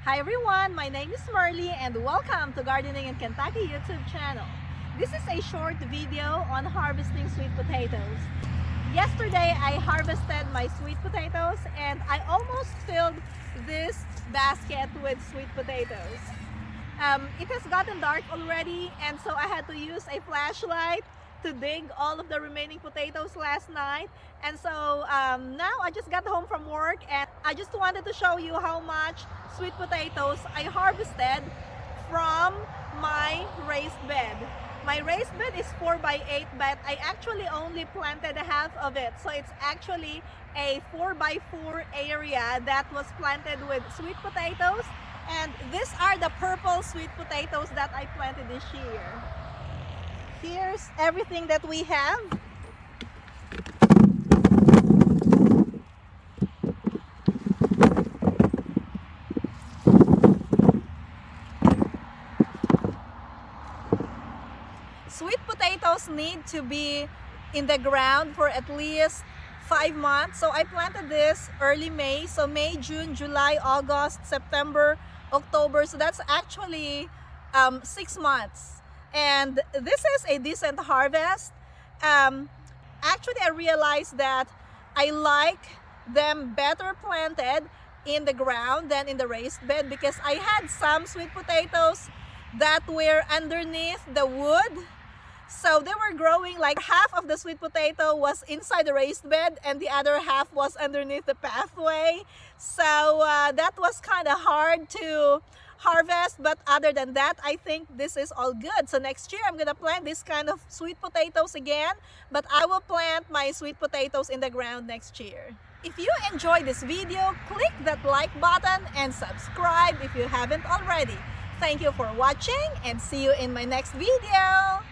Hi everyone, my name is Marley and welcome to Gardening in Kentucky YouTube channel. This is a short video on harvesting sweet potatoes. Yesterday I harvested my sweet potatoes and I almost filled this basket with sweet potatoes. It has gotten dark already and so I had to use a flashlight to dig all of the remaining potatoes last night. And so now I just got home from work and I just wanted to show you how much sweet potatoes I harvested from my raised bed. My raised bed is 4x8, but I actually only planted half of it. So it's actually a 4x4 area that was planted with sweet potatoes. And these are the purple sweet potatoes that I planted this year. Here's everything that we have. Sweet potatoes need to be in the ground for at least 5 months. So I planted this early May. So May, June, July, August, September, October. So that's actually 6 months. And this is a decent harvest. Actually, I realized that I like them better planted in the ground than in the raised bed because I had some sweet potatoes that were underneath the wood. So they were growing, like half of the sweet potato was inside the raised bed and the other half was underneath the pathway. So that was kind of hard to harvest, but other than that, I think this is all good. So next year I'm gonna plant this kind of sweet potatoes again, but I will plant my sweet potatoes in the ground next year. If you enjoyed this video, click that like button and subscribe if you haven't already. Thank you for watching and see you in my next video.